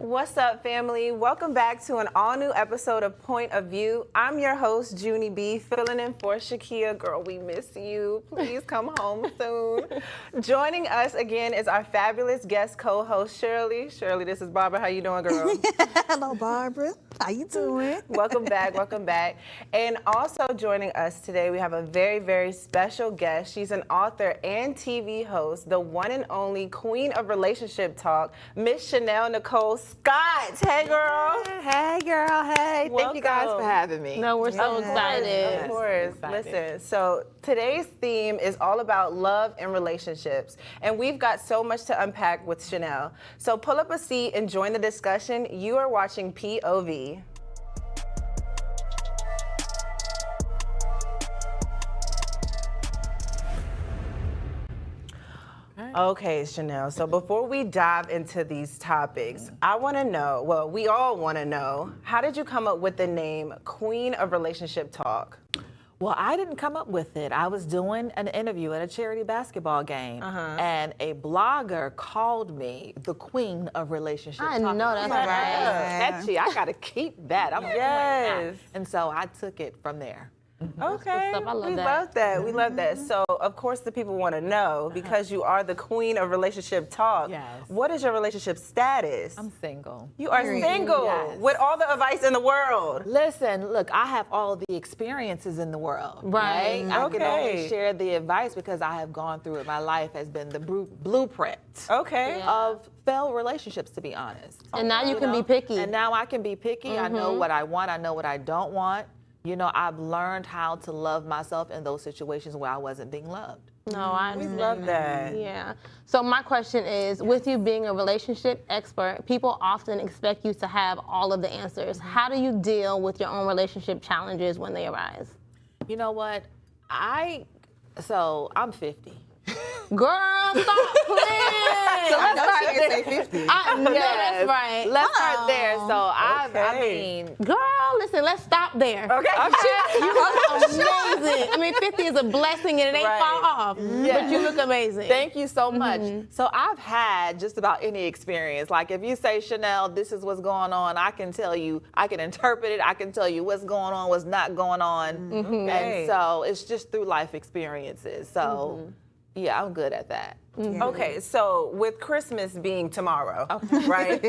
What's up, family? Welcome back to an all-new episode of Point of View. I'm your host, Junie B, filling in for Shakia. Girl, we miss you. Please come home soon. Joining us again is our fabulous guest co-host, Shirley. Shirley, this is Barbara. How you doing, girl? Hello, Barbara. How you doing? Welcome back, welcome back. And also joining us today, we have a very, very special guest. She's an author and TV host, the one and only queen of relationship talk, Miss Nicole Scott. Hey, girl. Hey, girl. Hey. Welcome. Thank you guys for having me. No, we're so excited. Of course. Listen, so today's theme is all about love and relationships. And we've got so much to unpack with Chanel. So pull up a seat and join the discussion. You are watching POV. Okay, Chanel, so before we dive into these topics, I want to know, well, we all want to know, how did you come up with the name Queen of Relationship Talk? Well, I didn't come up with it. I was doing an interview at a charity basketball game, and a blogger called me the Queen of Relationship Talk. I know that's Like, right. Catchy. I got to keep that. I'm Yes. And so I took it from there. Okay, what's up. I love we that. love that. We love that. So, of course, the people want to know, because you are the Queen of Relationship Talk. Yes. What is your relationship status? I'm single. You are single Yes. with all the advice in the world. Listen, look, I have all the experiences in the world, Right. I can only Okay. share the advice because I have gone through it. My life has been the blueprint Okay. Yeah. of failed relationships, to be honest. And now you can be picky. And now I can be picky. I know what I want. I know what I don't want. You know, I've learned how to love myself in those situations where I wasn't being loved. No, I We understand. love that. Yeah. So my question is, with you being a relationship expert, people often expect you to have all of the answers. How do you deal with your own relationship challenges when they arise? You know what? I'm 50. Girl, stop playing. So let's start She there. can say 50. I know that's right. Let's start there. So I Okay. mean, Girl, listen, let's stop there. Okay. You look amazing. I mean, 50 is a blessing and it ain't Right. far off. But you look amazing. thank you so much. So I've had just about any experience. Like if you say, Chanel, this is what's going on, I can tell you, I can interpret it, I can tell you what's going on, what's not going on. Okay. And so it's just through life experiences. So yeah, I'm good at that. Okay, so with Christmas being tomorrow, right?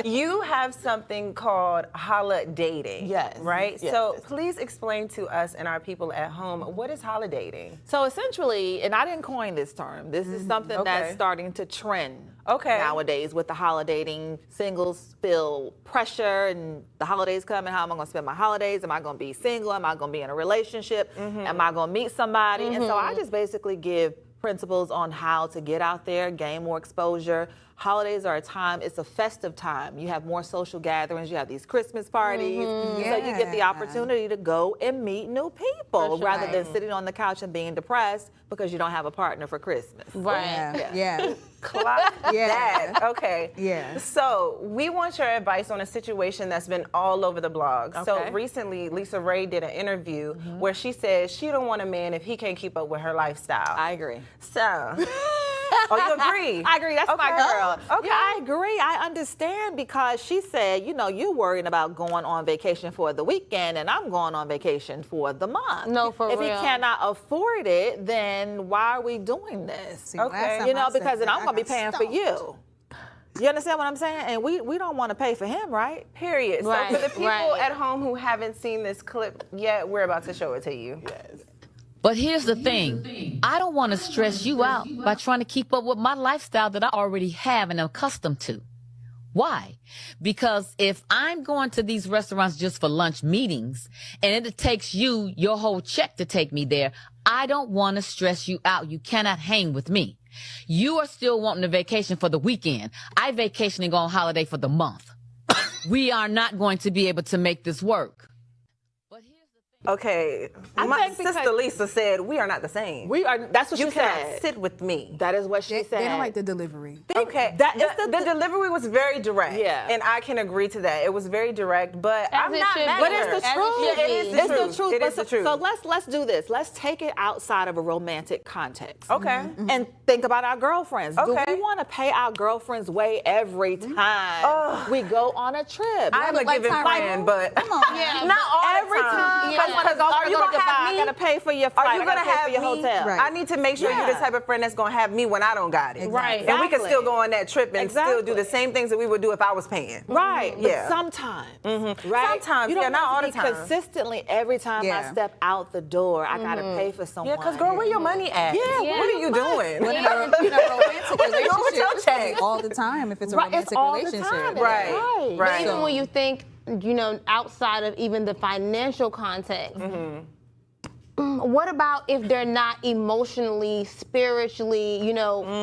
You have something called holidating. Yes. Right? Yes. So please explain to us and our people at home, what is holidating? So essentially, and I didn't coin this term, this is something Okay. that's starting to trend Okay. nowadays with the holidating. Singles feel pressure and the holidays coming. How am I going to spend my holidays? Am I going to be single? Am I going to be in a relationship? Am I going to meet somebody? And so I just basically give principles on how to get out there, gain more exposure. Holidays are a time, it's a festive time. You have more social gatherings, you have these Christmas parties. So you get the Yeah. opportunity to go and meet new people sure. rather than sitting on the couch and being depressed because you don't have a partner for Christmas. Right. Yeah. Clock Yeah. that. Okay. Yeah. So we want your advice on a situation that's been all over the blog. So Okay. recently, Lisa Ray did an interview where she said she don't want a man if he can't keep up with her lifestyle. I agree. So, oh, you agree? I agree. That's my Okay. girl. Okay. Yeah, I agree. I understand because she said, you know, you're worrying about going on vacation for the weekend and I'm going on vacation for the month. No, for if real. he cannot afford it, then why are we doing this? See, last Okay. time You know, I said because then that, I'm going to be I paying got for stumped. you. You understand what I'm saying? And we don't want to pay for him, right? Period. Right, So for the people right. at home who haven't seen this clip yet, we're about to show it to you. Yes. But here's the thing. I don't want to stress you out by trying to keep up with my lifestyle that I already have and am accustomed to. Why? Because if I'm going to these restaurants just for lunch meetings and it takes you your whole check to take me there, I don't want to stress you out. You cannot hang with me. You are still wanting a vacation for the weekend. I vacation and go on holiday for the month. We are not going to be able to make this work. But here's the thing. Okay, I my think because- sister Lisa said we are not the same. We are. That's what You she cannot said. sit with me. That is what she said. They don't like the delivery. Okay, That is the delivery was very direct. Yeah. And I can agree to that. It was very direct, but I'm it not should mad be. at But it's her. the As it truth. should It is be. the It's truth. the truth. It But is the truth. So let's do this. Let's take it outside of a romantic context. Okay. And think about our girlfriends. Okay. Do we want to pay our girlfriends way every time we go on a trip? I'm a look like giving Tyrone. friend, but Come on. Yeah, not all every the time. Yeah. Because are you gonna gonna have I me? gotta pay for your flight. Are you gonna I gotta pay have for your me? hotel? Right. I need to make sure you're the Yeah. type of friend that's gonna have me when I don't got it. Right. And we can Exactly. still go on that trip and still do the Exactly. same things that we would do if I was paying. Right. Yeah. But sometimes. Right. Sometimes, You don't yeah, not want all to the be time. Consistently, every time I Yeah. step out the door, I gotta pay for someone. Yeah, because girl, where your money at? Yeah, Yeah. What are you doing? But in a romantic What's going on with your relationship, check? it's all the time if it's a Right, it's romantic all the relationship. time. Right. Right. Right. But even when you think, outside of even the financial context, what about if they're not emotionally, spiritually,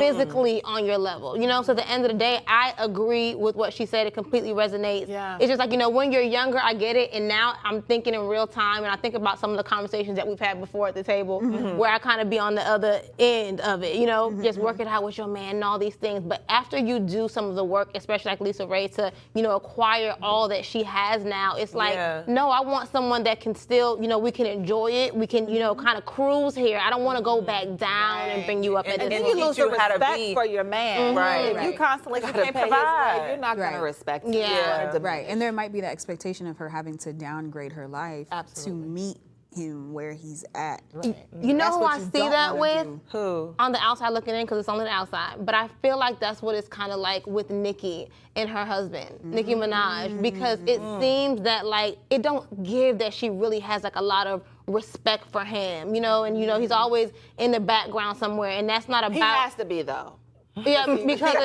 physically on your level? So at the end of the day, I agree with what she said. It completely resonates. Yeah. It's just like, when you're younger, I get it. And now I'm thinking in real time, and I think about some of the conversations that we've had before at the table, where I kind of be on the other end of it, just working out with your man and all these things. But after you do some of the work, especially like Lisa Ray, to, acquire all that she has now, it's like, Yeah. no, I want someone that can still, we can enjoy it. We can, kind of cruise here. I don't want to go back down and bring you up at And this then You teach lose you the how to respect be. for your man. Right. If you constantly gotta can't pay his provide. way, you're not gonna Right. respect Yeah. him. or diminish. Right, and there might be the expectation of her having to downgrade her life Absolutely. to meet him where he's at. You know That's who what I you see don't that wanna with? do. Who? On the outside looking in, because it's only the outside. But I feel like that's what it's kind of like with Nicki and her husband, Nicki Minaj, because it seems that it don't give that she really has a lot of respect for him, and he's always in the background somewhere, and that's not about. He has to be though. Yeah, because of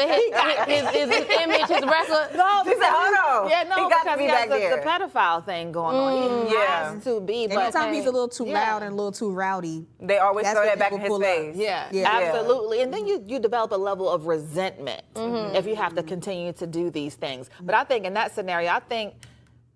his image, his record. No, She said, hold on. Yeah, no, He got to because be he has back there. the pedophile thing going on. He Yeah. has to be. But Anytime he's a little too Yeah. loud and a little too rowdy, They always That's throw what that back in people his pull up. face. Yeah, Yeah. absolutely. And then you develop a level of resentment if you have to continue to do these things. But I think in that scenario,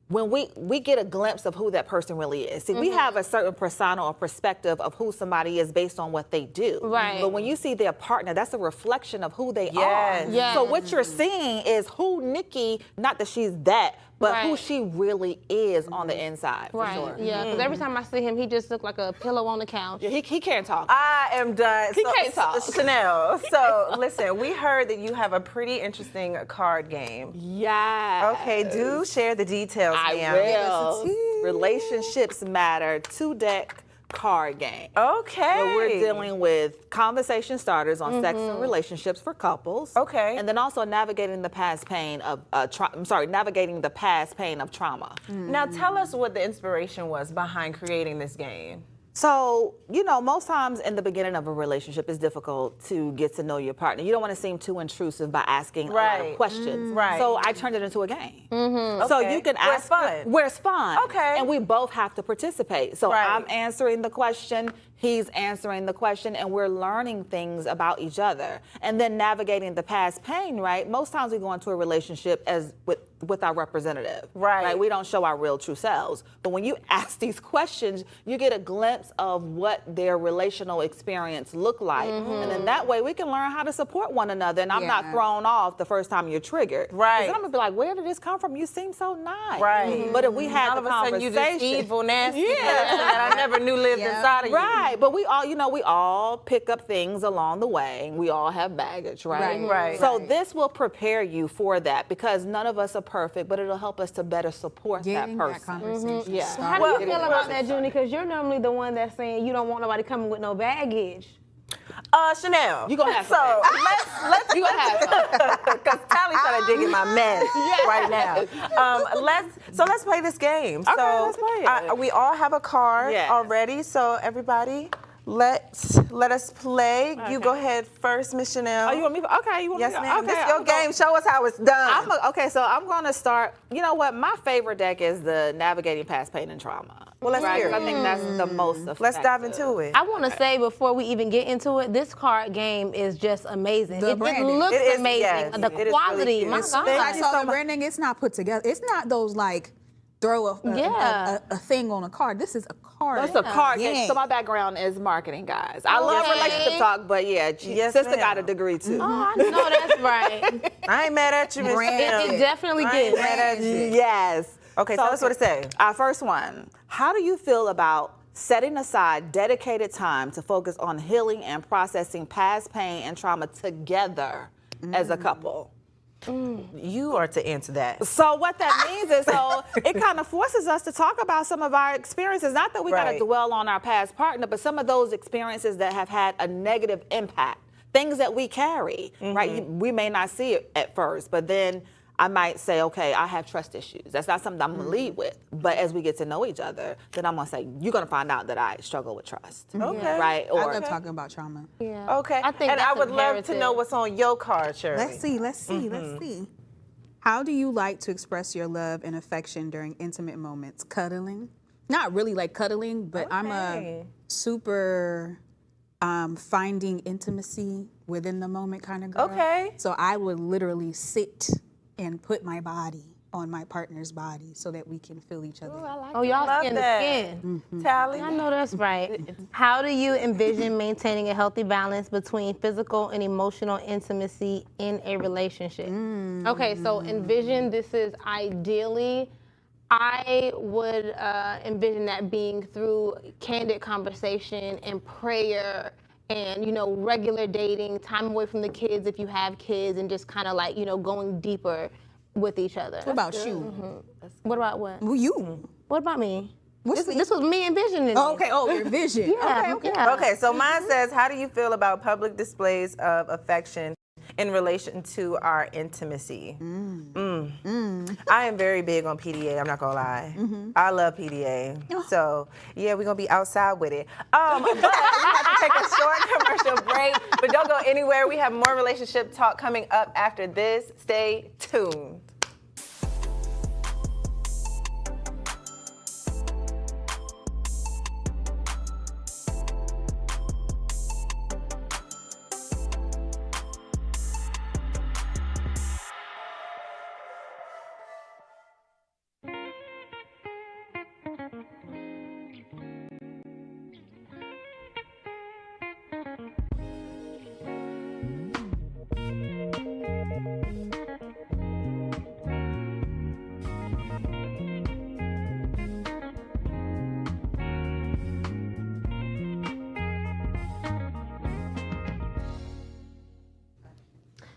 when we get a glimpse of who that person really is. See, we have a certain persona or perspective of who somebody is based on what they do. Right. But when you see their partner, that's a reflection of who they Yes. are. Yes. So what you're seeing is who Nicki, not that she's that, but who Right. she really is on the inside, for Right. sure. Yeah. Because every time I see him, he just looked like a pillow on the couch. Yeah, he can't talk. I am done. He can't talk. Chanel. So listen, we heard that you have a pretty interesting card game. Yeah. Okay, do share the details, I ma'am. will. Relationships Matter 2-deck card game. Okay. Where we're dealing with conversation starters on sex and relationships for couples. Okay. And then also navigating the past pain of navigating the past pain of trauma. Now tell us what the inspiration was behind creating this game. So, most times in the beginning of a relationship, it's difficult to get to know your partner. You don't want to seem too intrusive by asking a lot Right. of questions. Right. So I turned it into a game. So Okay. you can Where ask it's fun. where it's fun. Okay. And we both have to participate. So Right. I'm answering the question, he's answering the question, and we're learning things about each other. And then navigating the past pain, right? Most times we go into a relationship as with our representative. Right. We don't show our real true selves. But when you ask these questions, you get a glimpse of what their relational experience looked like. And then that way we can learn how to support one another. And I'm not Yeah. thrown off the first time you're triggered. 'Cause Right. then I'm gonna be like, where did this come from? You seem so nice. Right. But if we had All the of a sudden you conversation. this evil, nasty Yeah. person that I never knew lived Yeah. inside of you. Right, but we all pick up things along the way. We all have baggage, right? Right. Right. So Right. this will prepare you for that because none of us are perfect, but it'll help us to better support Getting that that person. conversation Yeah. started. How do Well, you feel about that, Junie? Because you're normally the one that's saying you don't want nobody coming with no baggage. Chanel. You gonna have so some. let's You gonna have some. because Tally's trying to dig in my mess right now. Let's play this game. Okay, So let's play it. we all have a card Yes. already. So everybody, let us play. You go ahead first, Miss Chanel. Oh, you want me? Okay, you want Yes, me? ma'am. Okay, This is your I'm gonna- game. Show us how it's done. Okay, so I'm going to start. You know what? My favorite deck is the Navigating Past Pain and Trauma. Well, let's hear 'Cause it. I think that's the most effective. Let's dive into it. I want to say before we even get into it, this card game is just amazing. The It branding. looks It is, amazing. yes. The It is really quality, cute. my It's God. I saw the branding. It's not put together. It's not those throw Yeah. a thing on a card. This is a card. That's a card game. game. So my background is marketing, guys. I love Okay. relationship talk, but yeah, Yes, sister ma'am. got a degree too. Oh, I know that's right. I ain't mad at you, Miss Brand. Kim. It definitely I ain't gives. mad at you. Yes. Okay, tell us what it say. Our first one. How do you feel about setting aside dedicated time to focus on healing and processing past pain and trauma together as a couple? You are to answer that. So what that means is, it kind of forces us to talk about some of our experiences. Not that we got Right. to dwell on our past partner, but some of those experiences that have had a negative impact, things that we carry, right? We may not see it at first, but then I might say, okay, I have trust issues. That's not something I'm gonna lead with. But as we get to know each other, then I'm gonna say, you're gonna find out that I struggle with trust. Okay. Right? I love talking about trauma. Yeah. Okay. I think and I that's would love to imperative. know what's on your card, Shirley. Let's see. How do you like to express your love and affection during intimate moments? Cuddling? Not really like cuddling, but I'm a Okay. super finding intimacy within the moment kind of girl. Okay. So I would literally sit and put my body on my partner's body so that we can feel each other. Oh, y'all Love skin that. to skin. Tally. I know that's right. How do you envision maintaining a healthy balance between physical and emotional intimacy in a relationship? Okay, so envision this is ideally, I would envision that being through candid conversation and prayer and, regular dating, time away from the kids if you have kids, and just kind of like, going deeper with each other. What about you? What about what? Well, you. What about me? What's This was me envisioning. Oh, it. okay. Oh, your vision. Yeah, Okay. yeah. Okay, so mine says, how do you feel about public displays of affection in relation to our intimacy? I am very big on PDA, I'm not gonna lie. I love PDA. So, yeah, we're gonna be outside with it. But we have to take a short commercial break, but don't go anywhere. We have more relationship talk coming up after this. Stay tuned.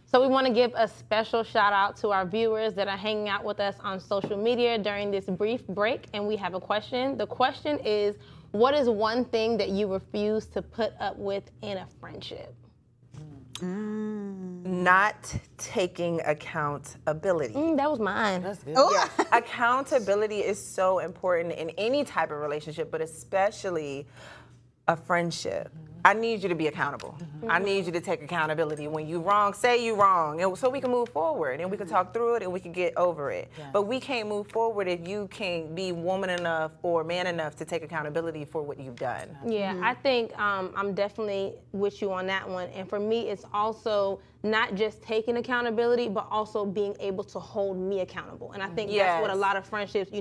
So we want to give a special shout out to our viewers that are hanging out with us on social media during this brief break, and we have a question. The question is, what is one thing that you refuse to put up with in a friendship? Not taking accountability. That was mine. Yeah. Accountability is so important in any type of relationship, but especially a friendship. I need you to be accountable. I need you to take accountability. When you wrong, say you wrong, and so we can move forward and we can talk through it and we can get over it. But we can't move forward if you can't be woman enough or man enough to take accountability for what you've done. Yeah, I think I'm definitely with you on that one. And for me, it's also not just taking accountability, but also being able to hold me accountable. And I think that's what a lot of friendships, they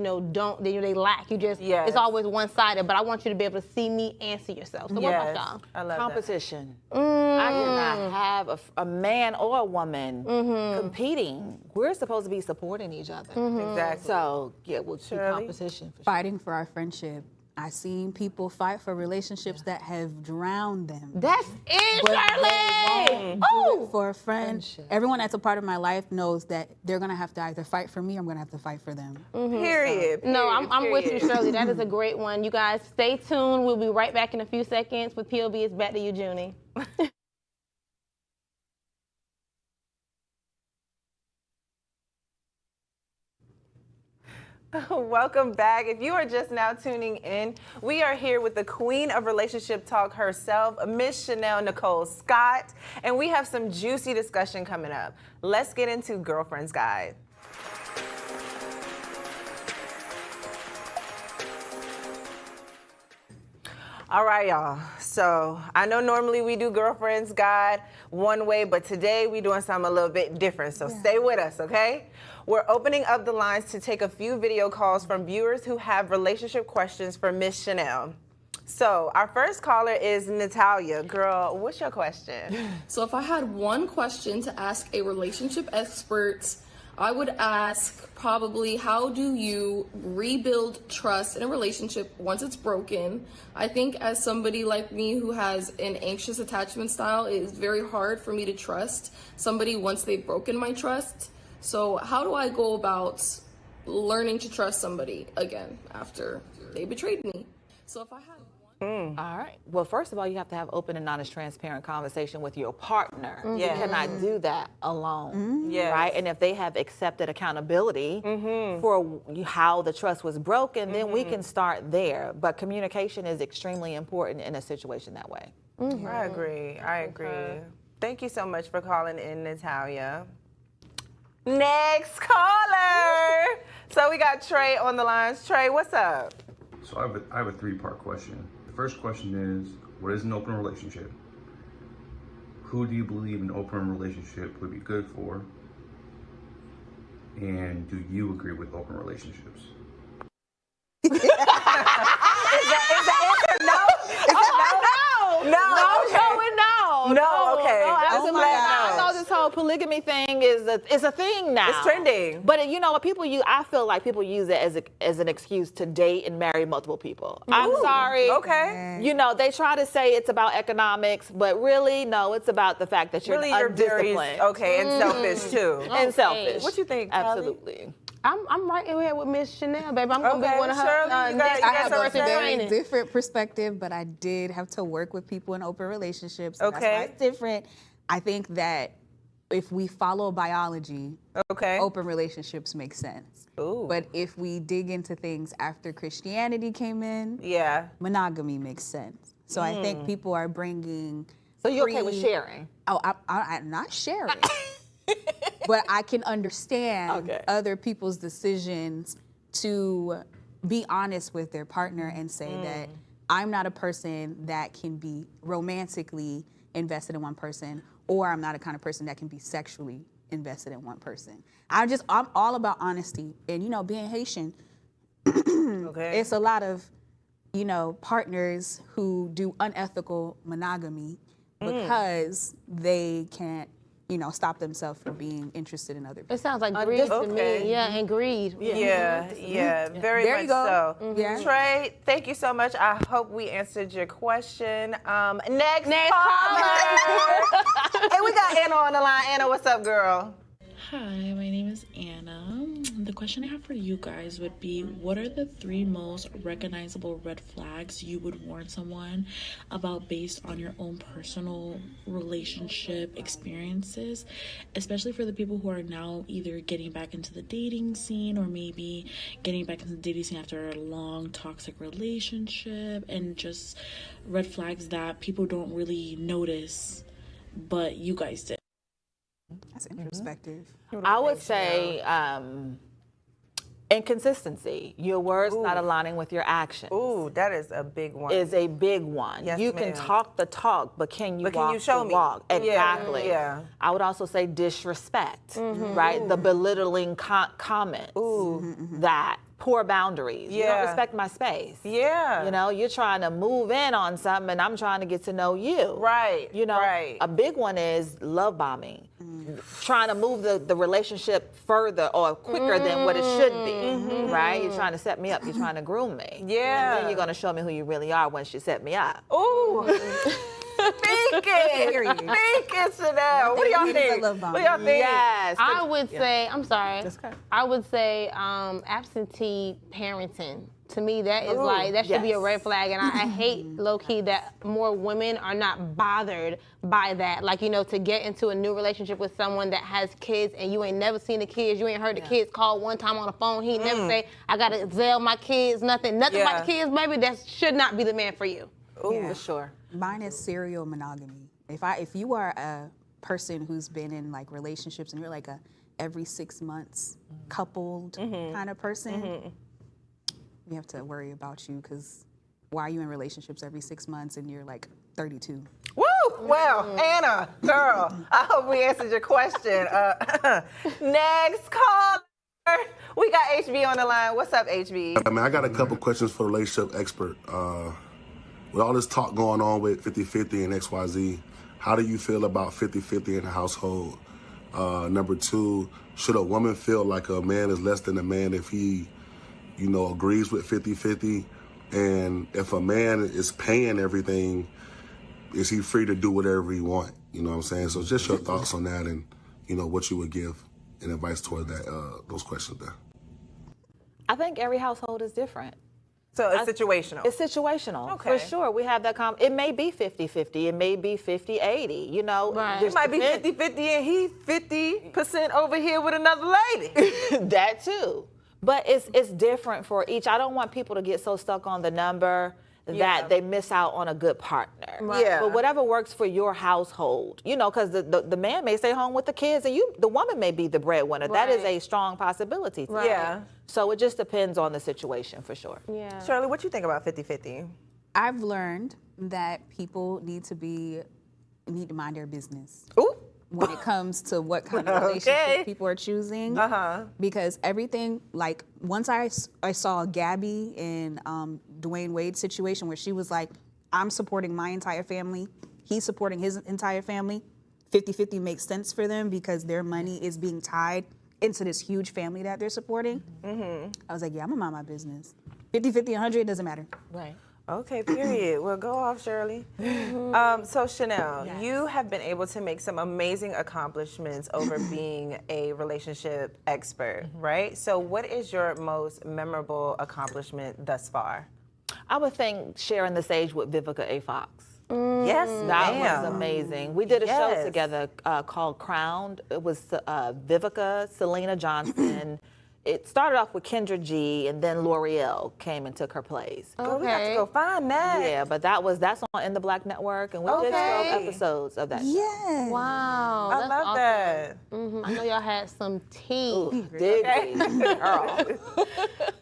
lack. You just, it's always one-sided, but I want you to be able to see me and see yourself. So what about y'all? I love Competition. I cannot have a man or a woman competing. We're supposed to be supporting each other. that. Exactly. So, yeah, we'll do competition for sure. Fighting for our friendship. I've seen people fight for relationships that have drowned them. That's it, But Shirley! they won't do it for a friend. Everyone that's a part of my life knows that they're gonna have to either fight for me or I'm gonna have to fight for them. Period. No, I'm with you, Period. Shirley. That is a great one. You guys, stay tuned. We'll be right back in a few seconds with POV. It's back to you, Junie. Welcome back. If you are just now tuning in, we are here with the queen of relationship talk herself, Miss Chanel Nicole Scott, and we have some juicy discussion coming up. Let's get into Girlfriend's Guide. All right, y'all. So I know normally we do Girlfriends Guide one way, but today we're doing something a little bit different. So stay with us, okay? We're opening up the lines to take a few video calls from viewers who have relationship questions for Miss Chanel. So our first caller is Natalia. Girl, what's your question? So if I had one question to ask a relationship expert, I would ask probably, how do you rebuild trust in a relationship once it's broken? I think as somebody like me who has an anxious attachment style, it is very hard for me to trust somebody once they've broken my trust. So how do I go about learning to trust somebody again after they betrayed me? So if I had All right. Well, first of all, you have to have open and honest, transparent conversation with your partner. You Yeah. cannot do that alone, Yes. right? And if they have accepted accountability for how the trust was broken, then we can start there. But communication is extremely important in a situation that way. I agree. I agree. Thank you so much for calling in, Natalia. Next caller. So we got Trey on the lines. Trey, what's up? So I have a three-part question. The first question is, what is an open relationship? Who do you believe an open relationship would be good for? And do you agree with open relationships? Is the answer no? No, okay. No, absolutely my not. I gosh. know this whole polygamy thing is a thing now. It's trending. But you know what people use? I feel like people use it as an excuse to date and marry multiple people. I'm sorry. Okay. You know, they try to say it's about economics, but really, no, it's about the fact that you're Really, you're very undisciplined and selfish too. and selfish. What you think, Callie? Absolutely. I'm right here with Miss Chanel, baby. I'm gonna Okay, be one of her. Shirley, you got- next you I got have some a person very training. different perspective, but I did have to work with people in open relationships. So Okay. That's why it's different. I think that if we follow biology, Okay. open relationships make sense. Ooh. But if we dig into things after Christianity came in, Yeah. monogamy makes sense. So I think people are bringing. So you're okay with free- sharing? Oh, I'm not sharing. But I can understand Okay. other people's decisions to be honest with their partner and say that I'm not a person that can be romantically invested in one person, or I'm not a kind of person that can be sexually invested in one person. I'm all about honesty. And, being Haitian, Okay. it's a lot of, partners who do unethical monogamy because they can't, stop themselves from being interested in other people. It sounds like greed to Okay. me. Yeah, and greed. Yeah, very There much you go. so. Yeah. Trey, thank you so much. I hope we answered your question. Next Next caller. Hey, we got Anna on the line. Anna, what's up, girl? Hi, my name is Anna. The question I have for you guys would be, what are the 3 most recognizable red flags you would warn someone about based on your own personal relationship experiences, especially for the people who are now either getting back into the dating scene or maybe getting back into the dating scene after a long toxic relationship, and just red flags that people don't really notice, but you guys did. That's introspective. I would say inconsistency. Your words not aligning with your actions. Ooh, that is a big one. Is a big one. Yes, you can ma'am. talk the talk, but can you But can walk you show the me? walk? Yeah, Exactly. yeah. I would also say disrespect, right? The belittling comments. That poor boundaries. You Yeah. don't respect my space. Yeah. You're trying to move in on something, and I'm trying to get to know you. Right, right. A big one is love bombing. Trying to move the relationship further or quicker than what it should be, right? You're trying to set me up. You're trying to groom me. Yeah. And then you're going to show me who you really are once you set me up. Ooh. Speak it. Speak it, Chanel. What do y'all It is a think? love bomb. What do y'all think? Yes. I would say, I'm sorry. That's okay. I would say absentee parenting. To me, that is that should be a yes. red flag. And I hate low key that more women are not bothered by that. Like, to get into a new relationship with someone that has kids and you ain't never seen the kids, you ain't heard the kids call one time on the phone. He never say, I gotta Zell my kids, nothing about the kids, baby. That should not be the man for you. Ooh, for sure. Mine is serial monogamy. If you are a person who's been in like relationships and you're like a every 6 months coupled kind of person, we have to worry about you because why are you in relationships every 6 months and you're like 32? Woo! Well, Anna, girl, I hope we answered your question. Next caller. We got HB on the line. What's up, HB? I mean, I got a couple questions for the relationship expert. With all this talk going on with 50-50 and XYZ, how do you feel about 50-50 in the household? Number two, should a woman feel like a man is less than a man if he, agrees with 50-50? And if a man is paying everything, is he free to do whatever he wants? You know what I'm saying? So just your thoughts on that and, what you would give and advice toward that, those questions there. I think every household is different. So it's situational. It's situational, Okay. for sure. We have that it may be 50-50, it may be 50-80, Right. It might be 50-50 and he 50% over here with another lady. That too. But it's different for each. I don't want people to get so stuck on the number that they miss out on a good partner. Yeah. But whatever works for your household, because the man may stay home with the kids and the woman may be the breadwinner. That is a strong possibility. Right. Yeah. So it just depends on the situation for sure. Yeah. Shirley, what you think about 50-50? I've learned that people need to mind their business. Ooh. When it comes to what kind of relationship Okay. people are choosing. Because everything, like, once I saw Gabby in Dwayne Wade's situation where she was like, I'm supporting my entire family, he's supporting his entire family, 50-50 makes sense for them because their money is being tied into this huge family that they're supporting. I was like, yeah, I'm gonna mind my business. 50-50, 100, it doesn't matter. Right. Okay, period. Well, go off, Shirley. So Chanel, you have been able to make some amazing accomplishments over being a relationship expert, right? So what is your most memorable accomplishment thus far? I would think sharing the stage with Vivica A. Fox. Yes, That ma'am. was amazing. We did a show Yes. together called Crowned. It was Vivica, Selena Johnson. It started off with Kendra G, and then L'Oreal came and took her place. Girl, we got to go find that. Yeah, but that's on In the Black Network, and we did 12 episodes of that show. Yeah. Wow. I that's love awesome. that. I know y'all had some tea. Did we? Girl.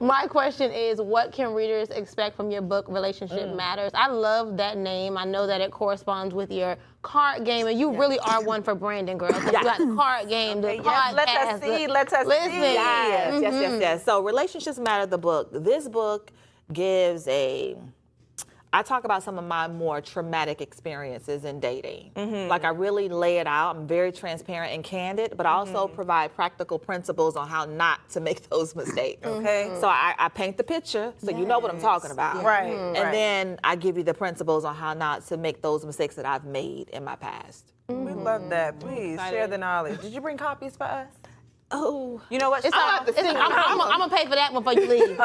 My question is, what can readers expect from your book, Relationship Matters? I love that name. I know that it corresponds with your card game, and you really are one for branding, girl. You got the card game, the podcast. Let us see. Let us Listen. see. Yes. So Relationships Matter, the book. This book gives I talk about some of my more traumatic experiences in dating. Like I really lay it out. I'm very transparent and candid, but I also provide practical principles on how not to make those mistakes. Okay. So I paint the picture so you know what I'm talking about. Right. And then I give you the principles on how not to make those mistakes that I've made in my past. We love that. Please share the knowledge. Did you bring copies for us? Oh. You know what? I'm gonna pay for that one before you leave.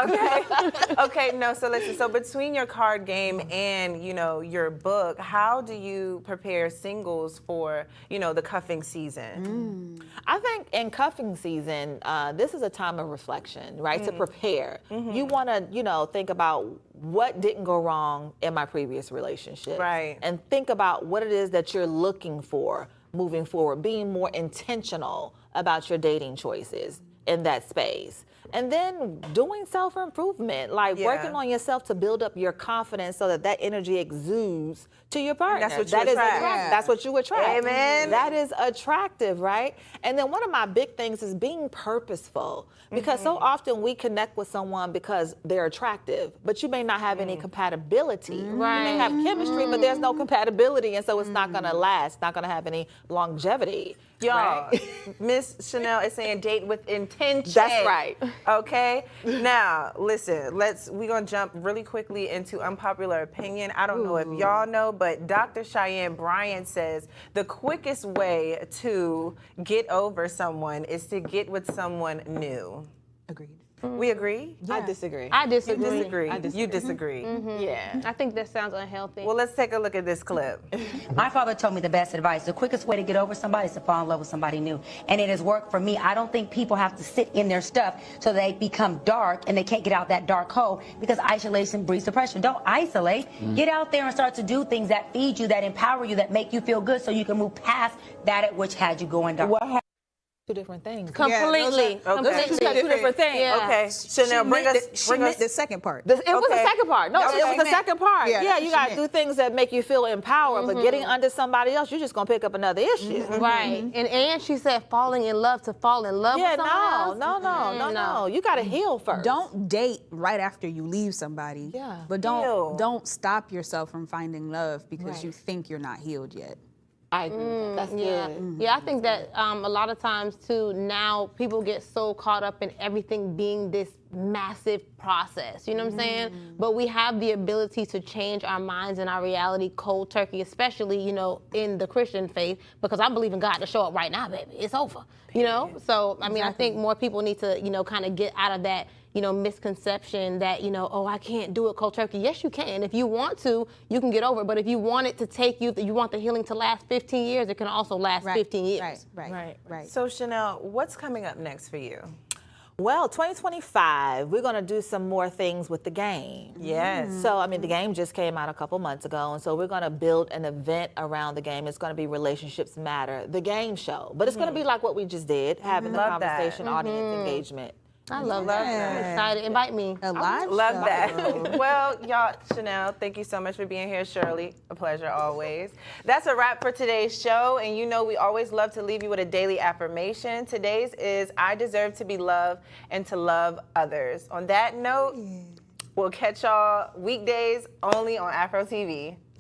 Okay, no, so listen, so between your card game and, your book, how do you prepare singles for, the cuffing season? I think in cuffing season, this is a time of reflection, right? To prepare. You want to, think about what didn't go wrong in my previous relationship. Right. And think about what it is that you're looking for moving forward, being more intentional about your dating choices in that space. And then doing self-improvement, like working on yourself to build up your confidence so that energy exudes to your partner. That's what you attract. That's what you attract. Amen. That is attractive, right? And then one of my big things is being purposeful, because so often we connect with someone because they're attractive, but you may not have any compatibility. Right. You may have chemistry, but there's no compatibility, and so it's not gonna last, not gonna have any longevity. Y'all, right? Miss Chanel is saying date with intention. That's right. Okay? Now, listen, we're going to jump really quickly into unpopular opinion. I don't know if y'all know, but Dr. Cheyenne Bryant says the quickest way to get over someone is to get with someone new. Agreed. We agree? I disagree. I disagree. You disagree. You disagree. Yeah. I think that sounds unhealthy. Well, let's take a look at this clip. My father told me the best advice. The quickest way to get over somebody is to fall in love with somebody new. And it has worked for me. I don't think people have to sit in their stuff so they become dark and they can't get out that dark hole, because isolation breeds depression. Don't isolate. Get out there and start to do things that feed you, that empower you, that make you feel good so you can move past that at which had you going dark. Two different things. Completely. Okay. She said two different things. Yeah. Okay, Chanel, bring us. the second part. It was the Okay. second part. No, That's it what was she the meant. second part. Yeah, Yeah, that's you what got she to do meant. things that make you feel empowered, but getting under somebody else, you're just going to pick up another issue. Right. And she said falling in love to fall in love Yeah, with someone else. no. You got to heal first. Don't date right after you leave somebody. Yeah. But Heal. don't stop yourself from finding love because you think you're not healed yet. I agree with that. That's Yeah, good. yeah. I think that a lot of times too. Now people get so caught up in everything being this massive process. You know what I'm saying? But we have the ability to change our minds and our reality cold turkey, especially in the Christian faith, because I believe in God to show up right now, baby. It's over. So I mean, I think more people need to kind of get out of that. Misconception that, oh, I can't do it cold turkey. Yes, you can. If you want to, you can get over it. But if you want it to take you want the healing to last 15 years, it can also last 15 years. Right. So Chanel, what's coming up next for you? Well, 2025, we're going to do some more things with the game. Yes. So, I mean, the game just came out a couple months ago, and so we're going to build an event around the game. It's going to be Relationships Matter, the game show. But it's going to be like what we just did, having the Love that. conversation, audience engagement. I love that. I'm excited. Invite me. A live Love show. that. Well, y'all, Chanel, thank you so much for being here. Shirley, a pleasure always. That's a wrap for today's show. And we always love to leave you with a daily affirmation. Today's is, I deserve to be loved and to love others. On that note, we'll catch y'all weekdays only on Afro TV.